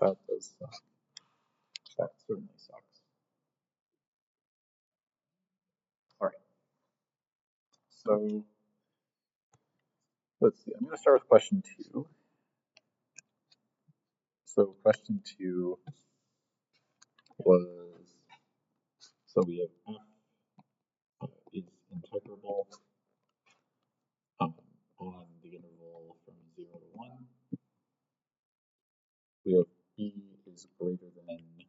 That does suck. That certainly sucks. All right. So let's see. I'm going to start with question 2. So question 2 was, so we have f is integrable on the interval from 0 to 1. We have b is greater than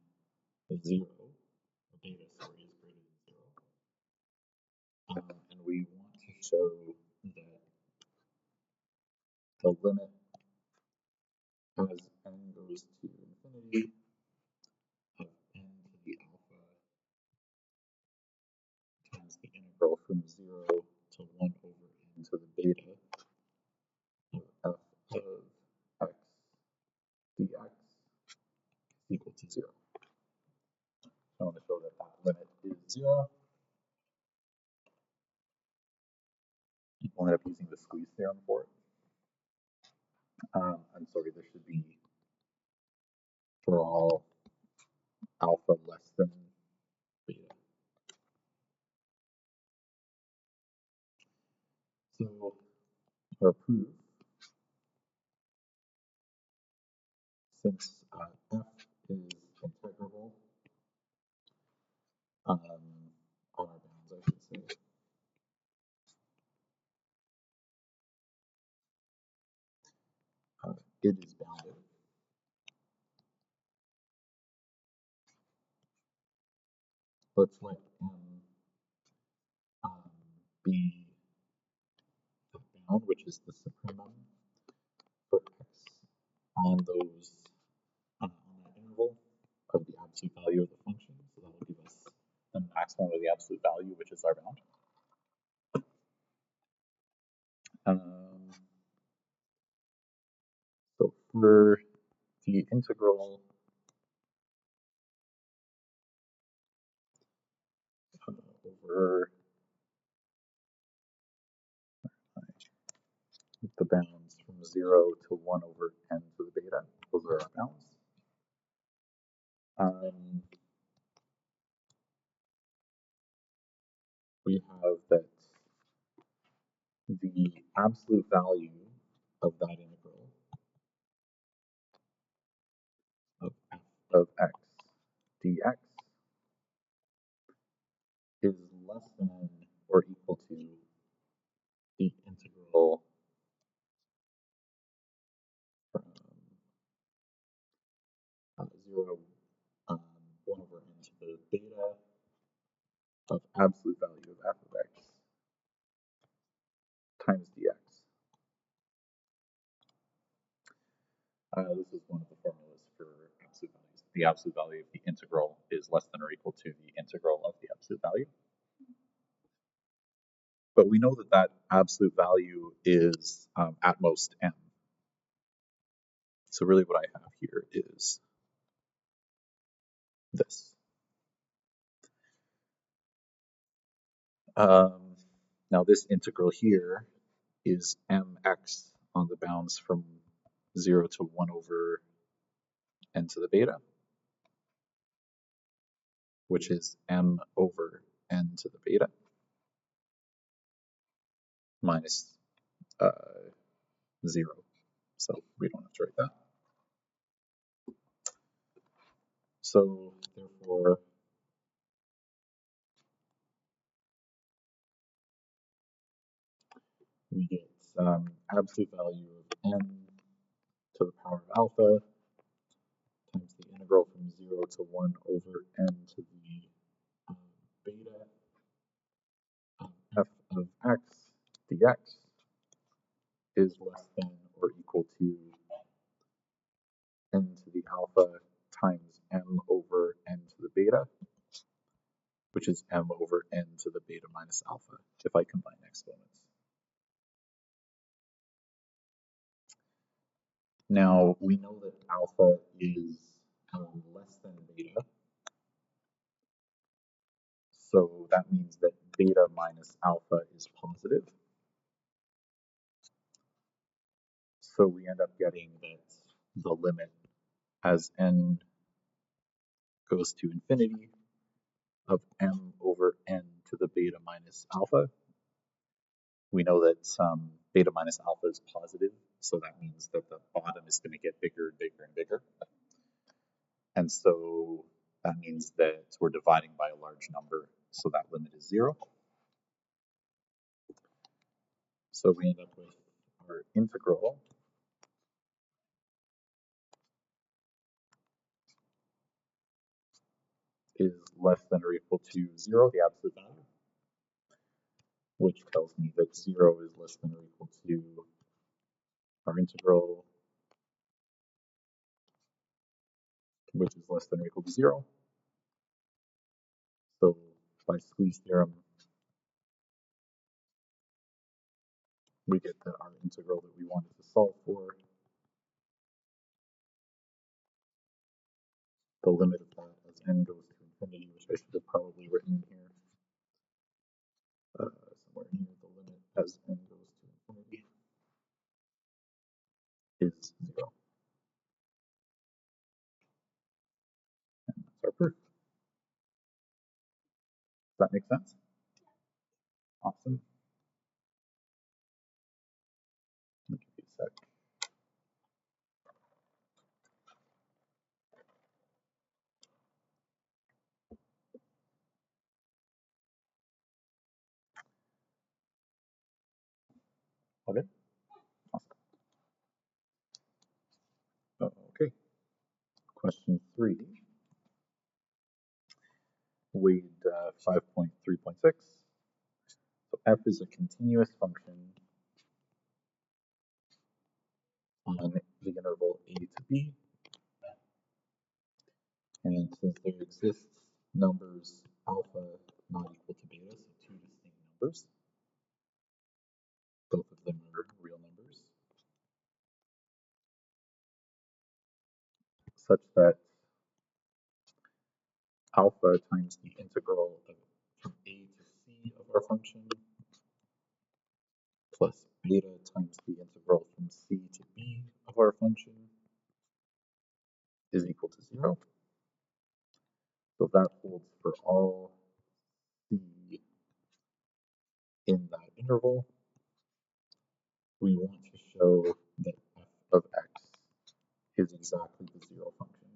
0. Beta, sorry, is greater than 0. And we want to show that the limit as n goes to infinity of n to the alpha times the integral from 0 to 1 over n to the beta of f of x dx is equal to 0. I want to show that that limit is 0. We'll end up using the squeeze theorem for it. I'm sorry, this should be for all alpha less than beta. So our proof, since f is integrable on our bounds, I should say, it is bounded. Let's let m be the bound, which is the supremum for x on those on that interval of the absolute value of the function. So that will give us the maximum of the absolute value, which is our bound. So for the integral over the bounds from 0 to 1 over n to the beta, those are our bounds. We have that the absolute value of that integral of f of x dx is less than or equal to the integral from 0 1 over n to the beta of absolute value of f of x times dx. This is one of the formulas for absolute values. The absolute value of the integral is less than or equal to the integral of the absolute value. But we know that that absolute value is at most m. So really what I have here is this. Now this integral here is mx on the bounds from 0 to 1 over n to the beta, which is m over n to the beta minus 0. So we don't have to write that. So therefore, we get absolute value of n to the power of alpha times the integral from 0 to 1 over n to the beta f of x dx is less than or equal to n to the alpha times m over n to the beta, which is m over n to the beta minus alpha if I combine exponents. Now we know that alpha is less than beta, so that means that beta minus alpha is positive. So we end up getting that the limit as n goes to infinity of m over n to the beta minus alpha. We know that beta minus alpha is positive, so that means that the bottom is going to get bigger and bigger and bigger. And so that means that we're dividing by a large number, so that limit is 0. So we end up with our integral is less than or equal to 0, the absolute value, which tells me that 0 is less than or equal to our integral, which is less than or equal to 0. So by squeeze theorem, we get that our integral that we wanted to solve for, the limit of that as n goes to infinity, which I should have probably written in here, somewhere near the limit as n goes to infinity, is 0. And that's our proof. Does that make sense? Awesome. Let me give you a sec. Okay. Awesome. Okay. Question 3. Weighed 5.3.6. So f is a continuous function on the interval a to b. And since there exists numbers alpha not equal to beta, so two distinct numbers, both of them are real numbers, such that alpha times the integral from a to c of our function plus beta times the integral from c to b of our function is equal to 0. So that holds for all c in that interval. We want to show that f of x is exactly the 0 function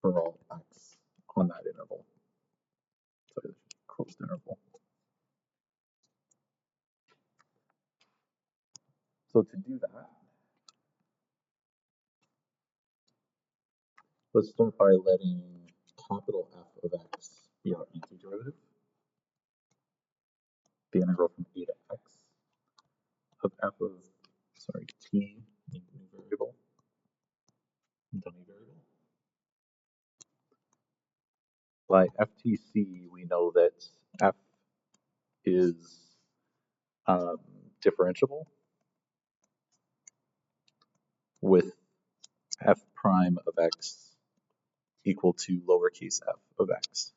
for all x on that interval. So this is a closed interval. So to do that, let's start by letting capital F of x be our antiderivative. The integral from a to x of f of, t, new variable, dummy variable. By FTC, we know that f is differentiable with f prime of x equal to lowercase f of x.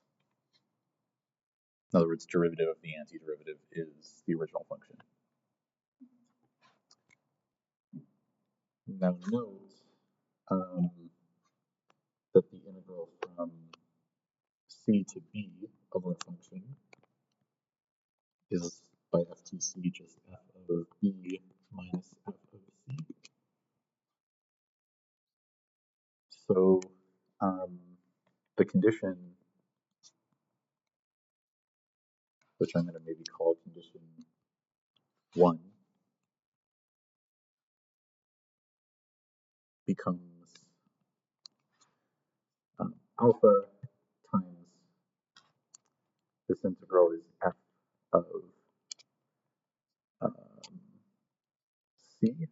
In other words, derivative of the antiderivative is the original function. Now note that the integral from c to b of our function is by FTC just f of b minus f of c. So the condition, which I'm going to maybe call condition 1, becomes alpha times this integral is f of c.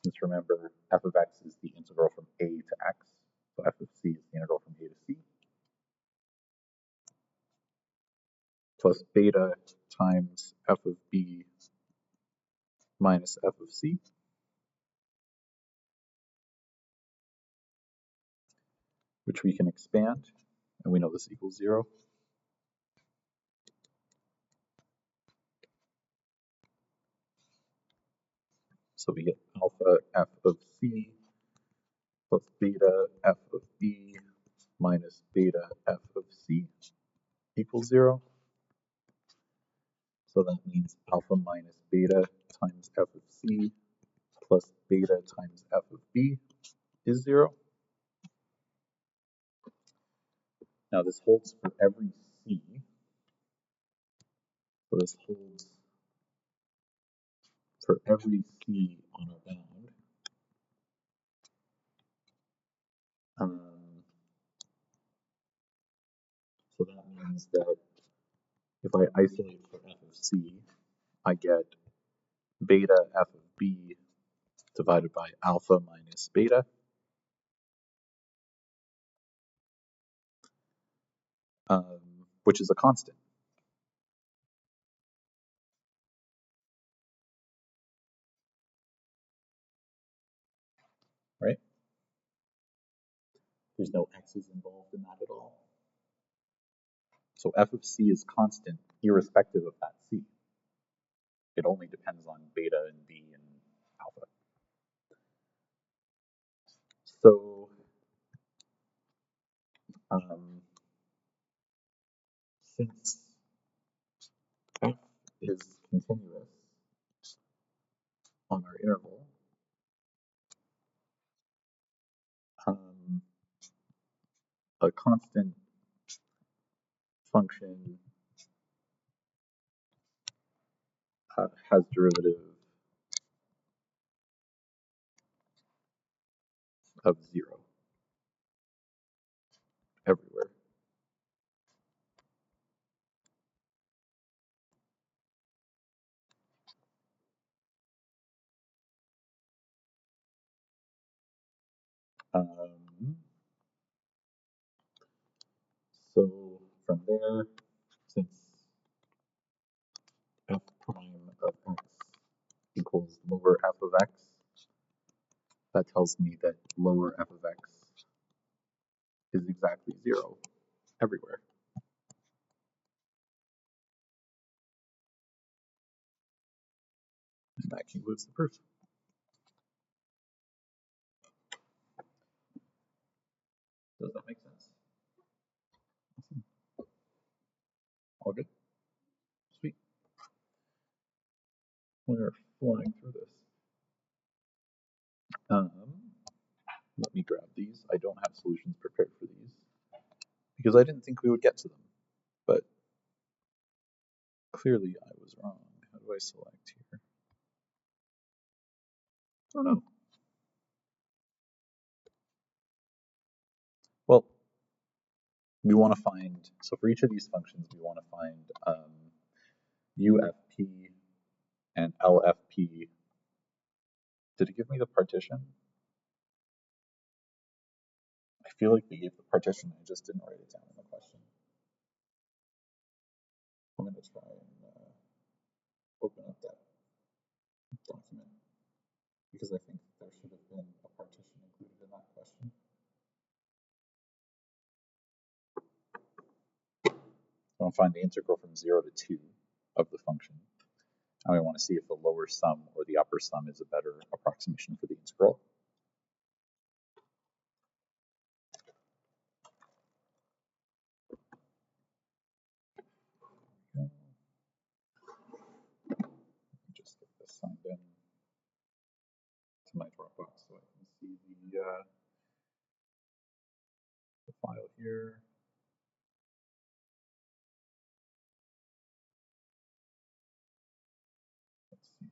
Since remember, f of x is the integral from a to x, so f of c is the integral from a to c, plus beta times f of b minus f of c, which we can expand, and we know this equals 0. So we get alpha f of c plus beta f of b minus beta f of c equals 0. So that means alpha minus beta times f of c plus beta times f of b is 0. Now this holds for every c. So this holds for every c on our bound. So that means that if I isolate for f of c, I get beta f of b divided by alpha minus beta. Which is a constant. Right? There's no x's involved in that at all. So f of c is constant irrespective of that c. It only depends on beta and b and alpha. So since f is continuous on our interval, a constant function has derivative of 0 everywhere. So from there, since f prime of x equals lower f of x, that tells me that lower f of x is exactly 0 everywhere. And that concludes the proof. Does that make sense? Awesome. All good? Sweet. We're flying through this. Let me grab these. I don't have solutions prepared for these because I didn't think we would get to them, but clearly I was wrong. How do I select here? I don't know. Well, we want to find, so for each of these functions, we want to find UFP and LFP. Did it give me the partition? I feel like they gave the partition, I just didn't write it down in the question. I'm going to try and open up that document because I think there should have been a partition included in that question. So I'll find the integral from 0 to 2 of the function. Now I want to see if the lower sum or the upper sum is a better approximation for the integral. Just get this signed in to my Dropbox so I can see the file here. Let's see.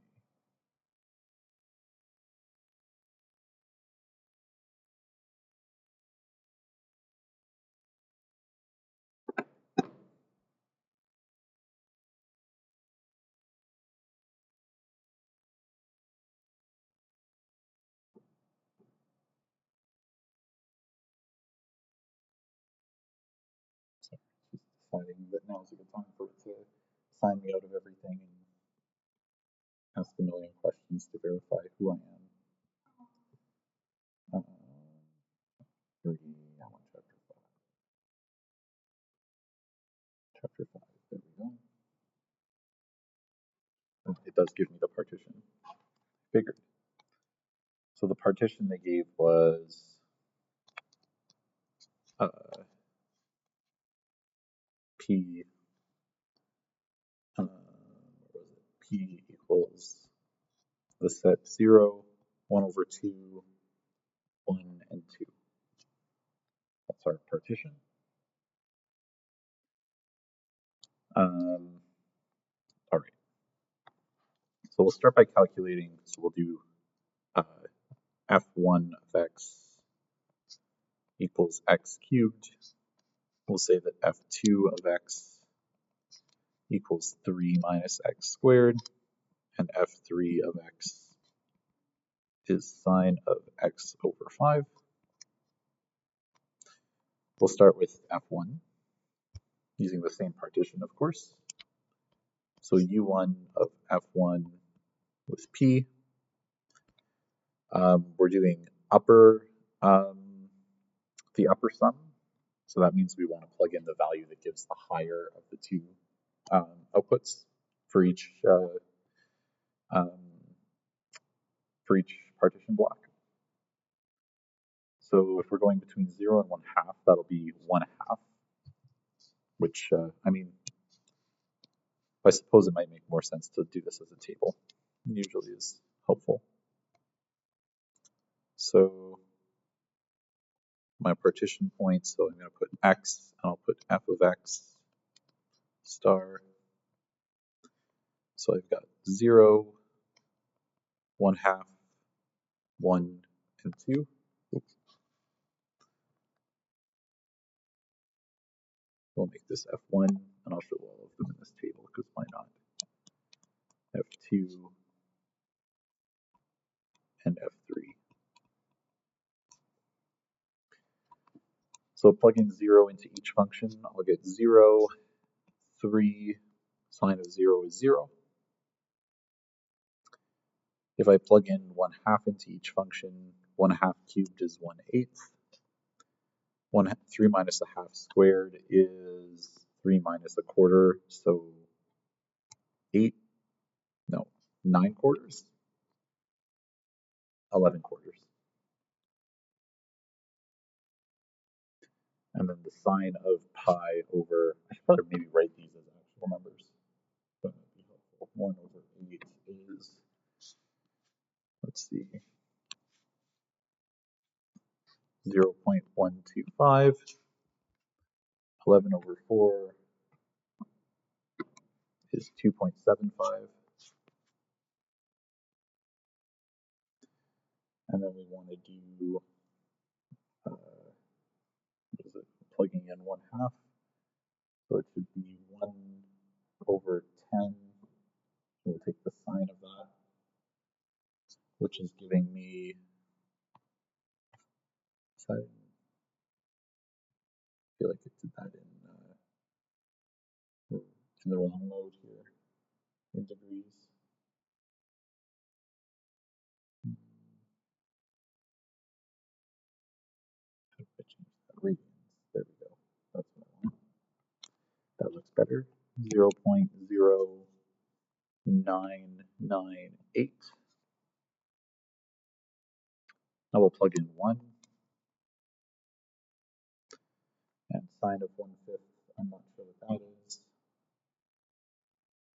So just deciding that now is a good time for it to sign me out of everything and ask a million questions to verify who I am. I want chapter 5. Chapter 5, there we go. Oh, it does give me the partition. Figured. So the partition they gave was P P equals the set 0, 1 over 2, 1, and 2. That's our partition. All right. So we'll start by calculating. So we'll do f1 of x equals x cubed. We'll say that f2 of x equals 3 minus x squared, and f3 of x is sine of x over 5. We'll start with f1, using the same partition, of course. So u1 of f1 with p. We're doing the upper sum. So that means we want to plug in the value that gives the higher of the two outputs for each partition block. So if we're going between 0 and 1/2, that'll be 1/2, which, I suppose it might make more sense to do this as a table. It usually is helpful. So my partition point, so I'm going to put x, and I'll put f of x star. So I've got 0, 1/2, 1, and 2. Oops. We'll make this f1, and I'll show all of them in this table, because why not? f2 and f3. So plugging 0 into each function, I'll get 0, 3, sine of 0 is 0. If I plug in 1/2 into each function, 1/2 cubed is 1/8. 3 minus 1/2 squared is 3 minus 1/4, so 9 quarters, 11 quarters. And then the sine of pi over, I should probably maybe write these as actual numbers. That might be helpful. 1 over 8 is, let's see, 0.125. 11 over 4 is 2.75. And then we want to do, plugging in 1/2. So it should be 1 over 10. We'll take the sine of that, which is giving me, I feel like it did that in the wrong mode here, in degrees. Radians. There we go. That's what I want. That looks better. 0.0998. Now we'll plug in 1. And sine of 1/5, I'm not sure what that is.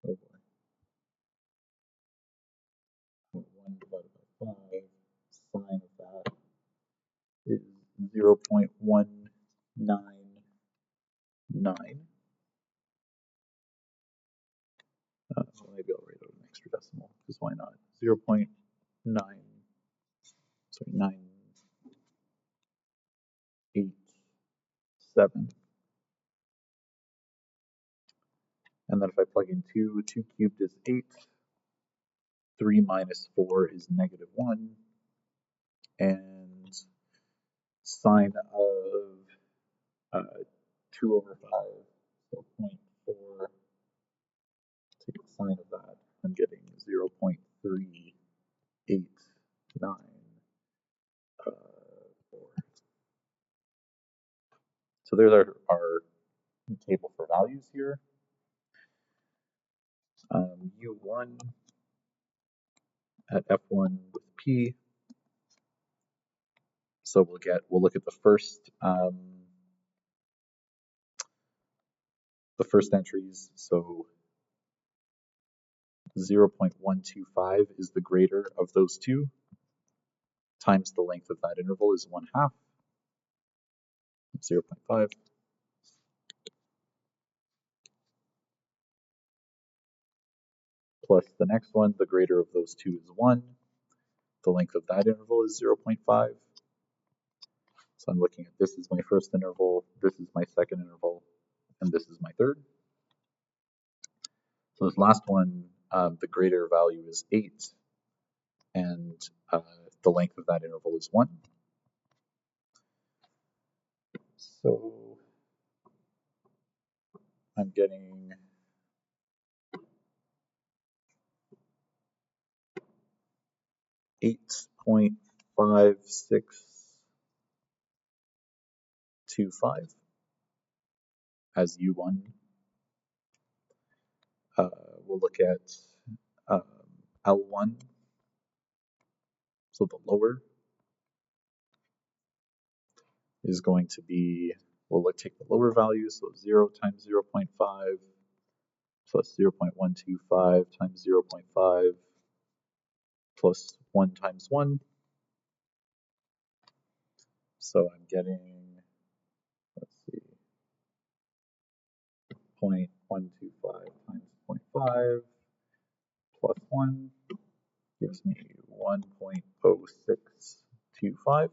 Oh boy. 1 divided by 5. Sine of that is 0.199. So maybe I'll write out an extra decimal, because why not? 987. And then if I plug in 2, 2 cubed is 8. 3 minus 4 is -1. And sine of 2 over 5, so 0.4. Take the sine of that, I'm getting 0.389. So there's our table for values here. U1 at F1 with P. So we'll look at the first the first entries, so 0.125 is the greater of those two, times the length of that interval is 1/2, 0.5. Plus the next one, the greater of those two is 1. The length of that interval is 0.5. So I'm looking at this is my first interval, this is my second interval, and this is my third. So this last one, the greater value is 8, and the length of that interval is 1. So I'm getting 8.5625 as U1. We'll look at L1, so the lower is going to be, we'll take the lower value, so 0 times 0.5 plus 0.125 times 0.5 plus 1 times 1. So I'm getting, let's see, 0.125 times 0.5 plus 1 gives me 1.0625.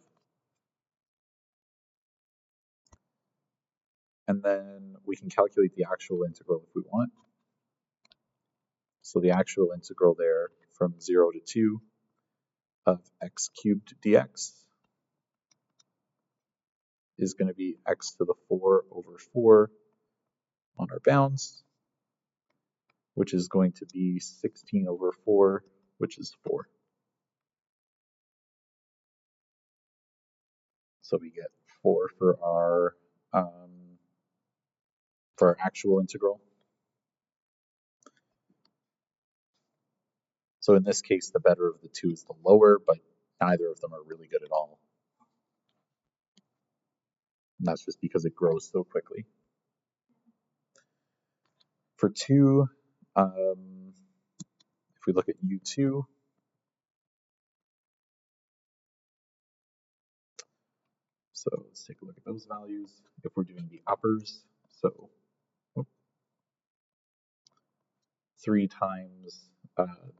And then we can calculate the actual integral if we want. So the actual integral there from 0 to 2 of x cubed dx is going to be x to the 4 over 4 on our bounds, which is going to be 16 over 4, which is 4. So we get 4 for our actual integral. So in this case, the better of the two is the lower, but neither of them are really good at all. And that's just because it grows so quickly. For 2, if we look at U2, so let's take a look at those values. If we're doing the uppers, so 3 times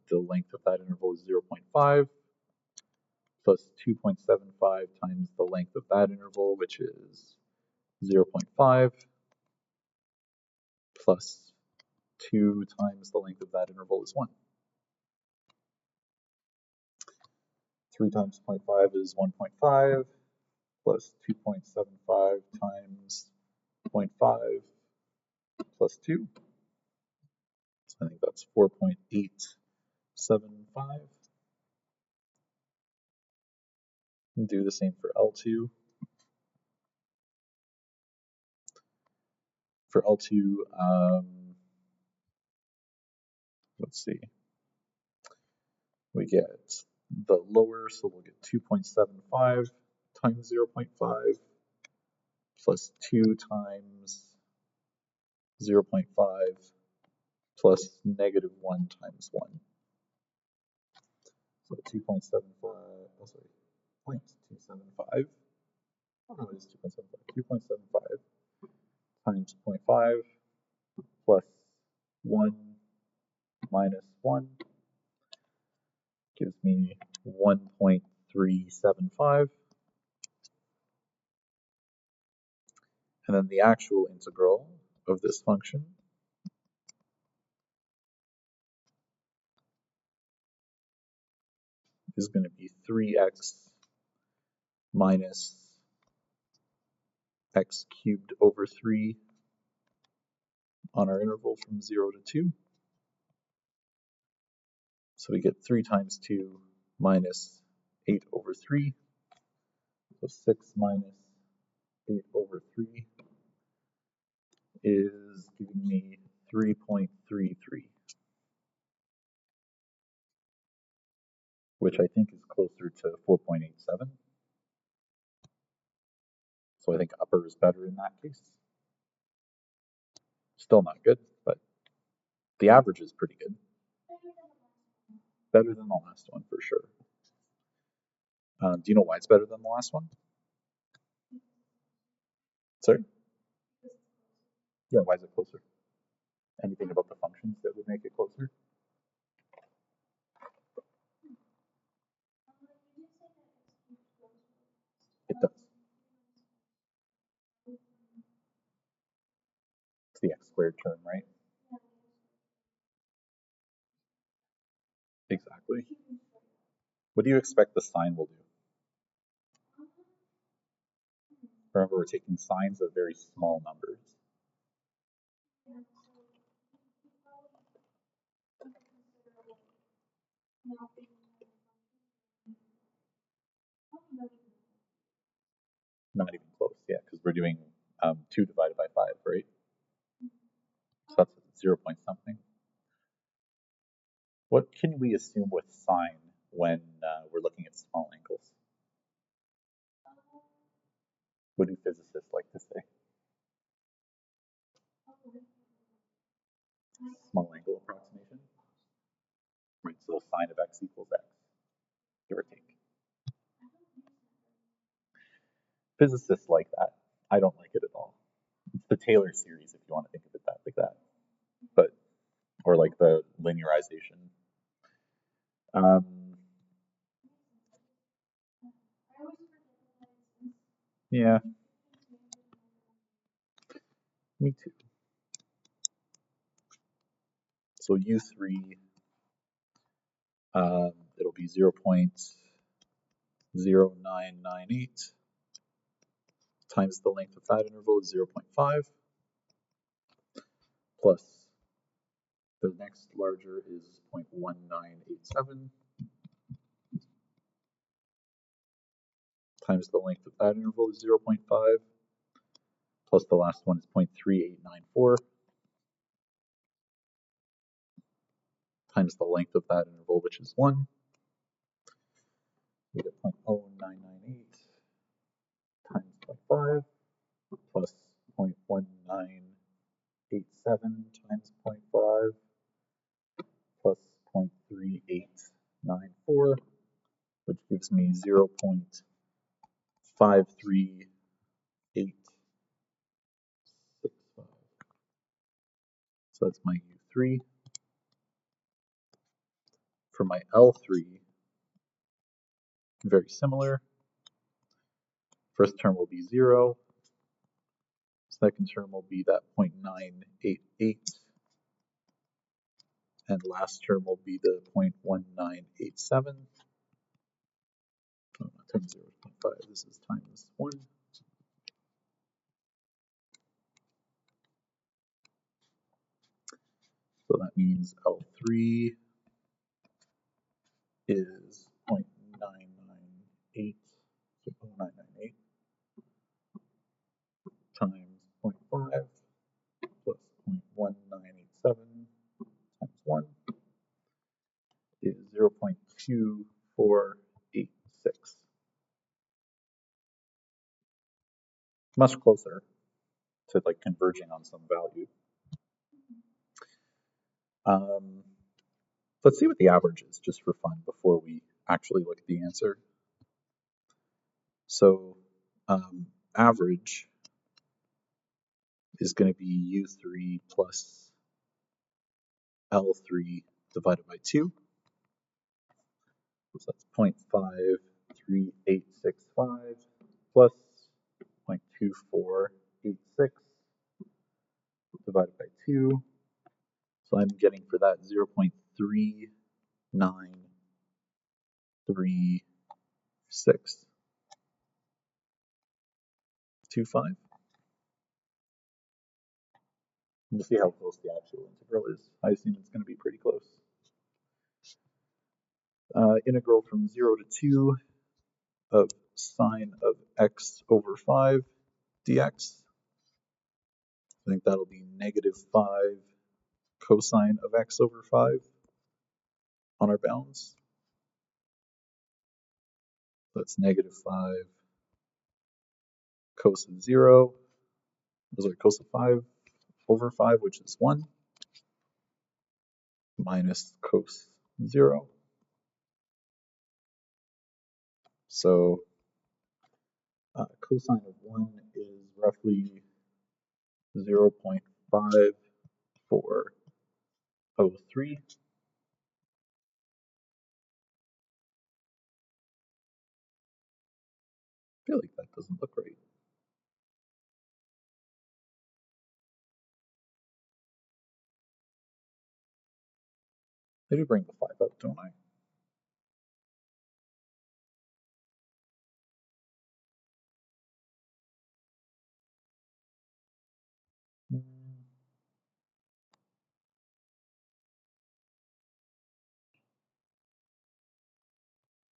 the length of that interval is 0.5 plus 2.75 times the length of that interval, which is 0.5 plus 2 times the length of that interval is 1. 3 times 0.5 is 1.5 plus 2.75 times 0.5 plus 2. So I think that's 4.875. And do the same for L2. For L2, let's see. We get the lower, so we'll get 2.75 times 0.5 plus 2 times 0.5 plus negative 1 times 1. So 2.75, oh sorry, 0.275. Oh no, it is 2.75. 2.75 times 0.5 plus 1 minus 1 gives me 1.375. And then the actual integral of this function is going to be 3x minus x cubed over 3 on our interval from 0 to 2. So we get 3 times 2 minus 8 over 3. So 6 minus 8 over 3 is giving me 3.33, which I think is closer to 4.87. So I think upper is better in that case. Still not good, but the average is pretty good. Better than the last one for sure. Do you know why it's better than the last one? Sorry? Yeah, why is it closer? Anything about the functions that would make it closer? It does. It's the x squared term, right? Exactly. What do you expect the sine will do? Remember, we're taking sines of very small numbers. Not even close, yeah, because we're doing 2 divided by 5, right? So that's 0 point something. What can we assume with sine when we're looking at small angles? What do physicists like to say? Small angle approximation. Right, so sine of x equals x, give or take. Physicists like that. I don't like it at all. It's the Taylor series, if you want to think of it like that. But, or like the linearization. Yeah, me too. So U3, it'll be 0.0998 times the length of that interval is 0.5 plus the next larger is 0.1987 times the length of that interval is 0.5 plus the last one is 0.3894 times the length of that interval, which is 1. We get 0.0998 times 0.5 plus 0.1987 times 0.5 plus 0.3894, which gives me 0.53865. So that's my U3. For my L3, very similar. First term will be 0. Second term will be that 0.988. And last term will be the 0.1987. Oh, not times 0.5, this is times 1. So that means L3 is 0.998, so 0.998 times 0.5 plus 0.1987 times 1 is 0.2486. Much closer to like converging on some value. Let's see what the average is just for fun before we actually look at the answer. So average is going to be U3 plus L3 divided by 2. So that's 0.53865 plus 0.2486 divided by 2. So I'm getting for that 0.393625. We'll see how close the actual integral is. I assume it's going to be pretty close. Integral from 0 to 2 of sine of x over 5 dx. I think that'll be -5 cosine of x over 5 on our bounds. That's -5 cos of 0. Those are cos of 5 over 5, which is 1, minus cos 0. So cosine of 1 is roughly 0.5403. I feel like that doesn't look right. I do bring the 5 up, don't I?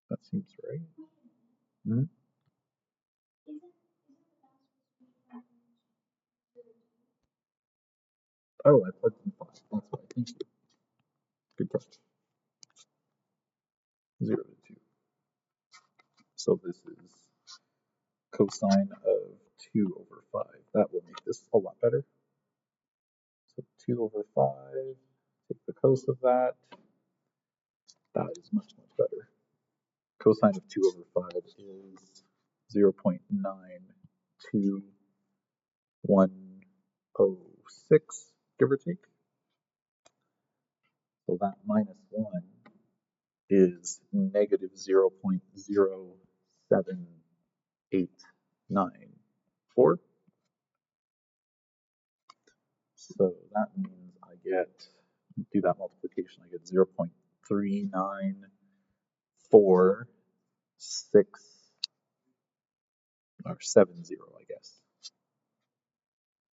That seems right. Hmm? Oh, I plugged in 5. That's why. Thank you. Good catch. 0 to 2. So this is cosine of 2 over 5. That will make this a lot better. So 2 over 5, take the cos of that. That is much, much better. Cosine of 2 over 5 is 0.92106, give or take. So that minus 1 is negative 0.07894. So that means I get, do that multiplication, I get 0.3946 or 70, I guess,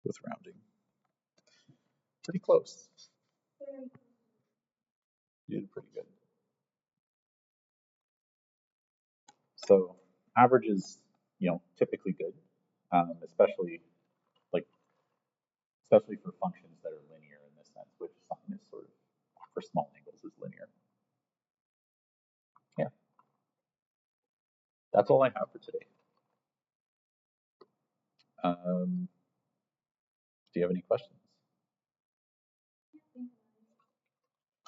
with rounding. Pretty close. You did pretty good. So average is, typically good, especially for functions that are linear in this sense, which sine is sort of, for small angles, is linear. Yeah. That's all I have for today. Do you have any questions?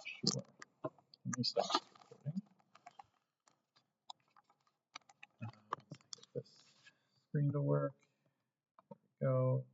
Sure. Let me stop recording. Get this screen to work. There we go.